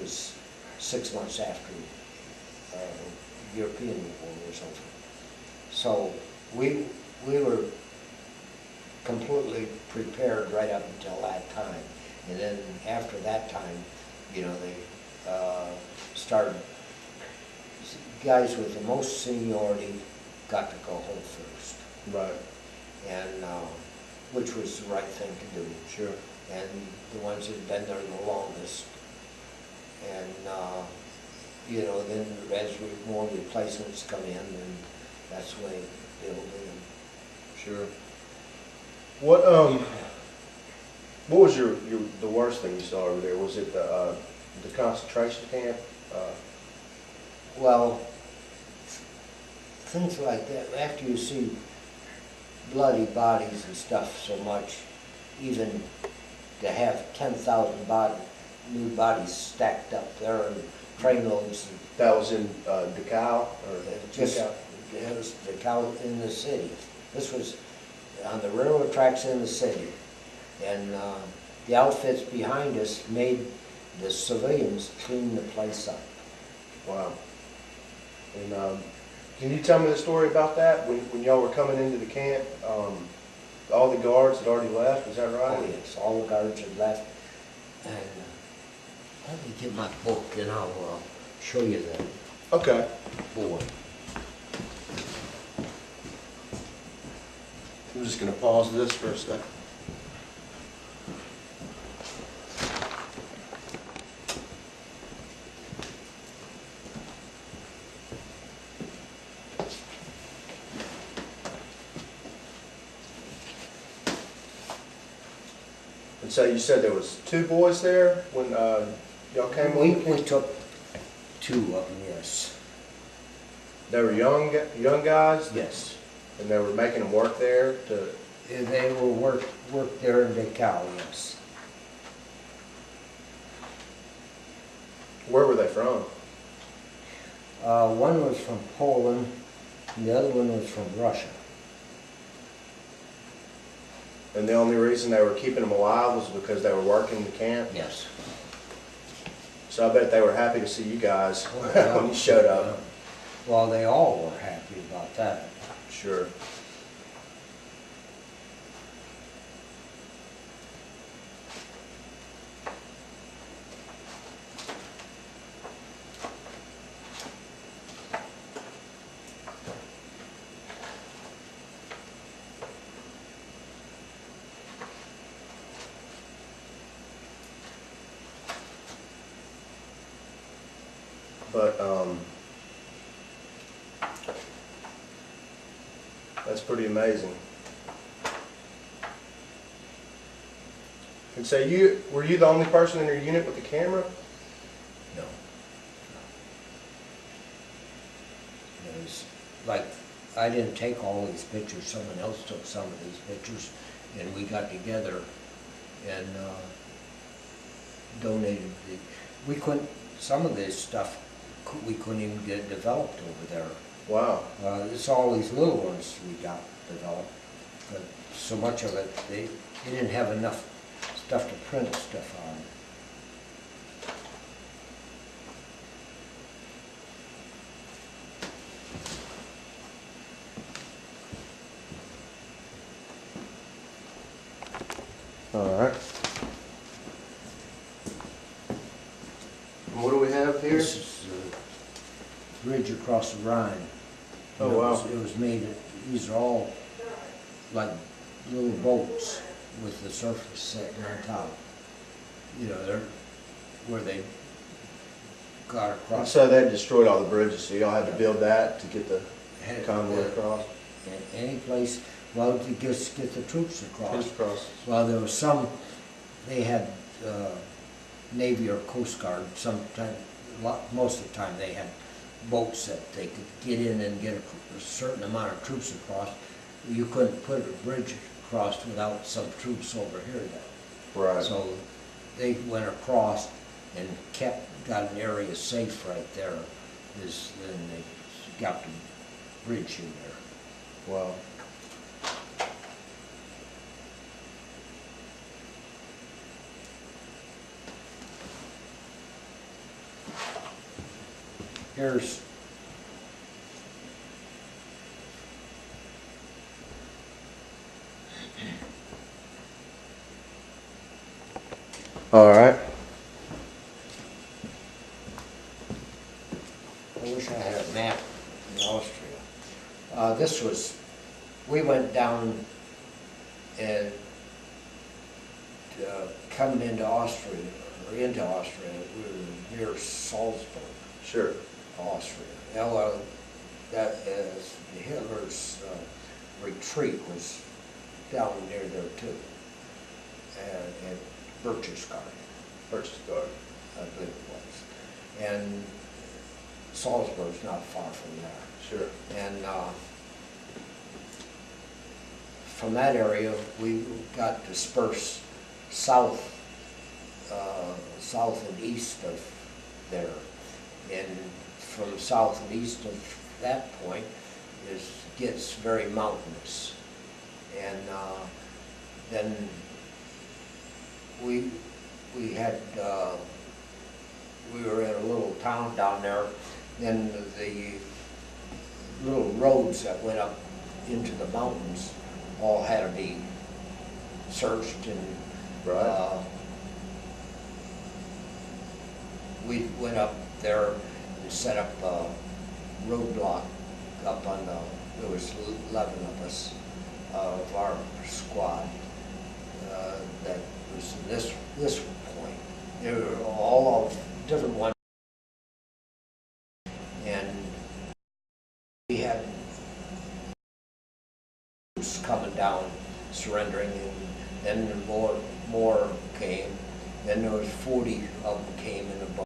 was 6 months after European War was over. So we were completely prepared right up until that time. And then after that time, you know, they started, guys with the most seniority got to go home first. Right. And, which was the right thing to do. Sure. And the ones that had been there the longest. And, you know, then as more replacements come in, and that's the way it'll be. Sure. What was the worst thing you saw over there? Was it the concentration camp? Well, things like that, after you see bloody bodies and stuff so much, even to have 10,000 new bodies stacked up there and trainloads. That was in Dachau? Or just, it was Dachau in the city. This was on the railroad tracks in the city. And the outfits behind us made the civilians clean the place up. Wow. And can you tell me the story about that? When y'all were coming into the camp, all the guards had already left, is that right? Oh yes, all the guards had left. And let me get my book and I'll show you the Okay. board. I'm just going to pause this for a second. And so you said there was 2 boys there when y'all came on? We took 2 of them, yes. They were young guys? Yes. And they were making them work there to... They were work there in Dachau, yes. Where were they from? One was from Poland, and the other one was from Russia. And the only reason they were keeping them alive was because they were working the camp? Yes. So I bet they were happy to see you guys when you showed up. Well, they all were happy about that. Sure. But that's pretty amazing. And so were you the only person in your unit with the camera? No. It was like, I didn't take all these pictures, someone else took some of these pictures, and we got together and donated we couldn't, some of this stuff we couldn't even get developed over there. Wow. It's all these little ones we got developed, but so much of it, they didn't have enough stuff to print stuff on. All right. And what do we have here? This is the bridge across the Rhine. Oh, And wow. It was made, these are all like little boats with the surface sitting on top. You know, they're where they got And across. so they destroyed all the bridges, so y'all had to build that to get the convoy across? Any place, well, to just get the troops across. Troops across. Well, there was some, they had Navy or Coast Guard, sometime, most of the time they had boats that they could get in and get a certain amount of troops across. You couldn't put a bridge across without some troops over here then. Right. So they went across and got an area safe right there. Then they got the bridge in there. Wow. here's, All right. I wish I had a map in Austria. This was, we went down and coming into Austria, we were near Salzburg, Sure. Austria. Well, that is, Hitler's retreat was down near there too, and Berchtesgaden, Purchase card. I believe it was. And Salzburg's not far from there. Sure. And from that area, we got dispersed south, south and east of there. And from south and east of that point gets very mountainous. And then we were in a little town down there. Then the little roads that went up into the mountains all had to be searched, and Right. we went up there and set up a roadblock up on the, there was 11 of us, of our squad, that was in this point. They were all of different ones. And we had troops coming down, surrendering, and then more came. Then there was 40 of them came in a boat.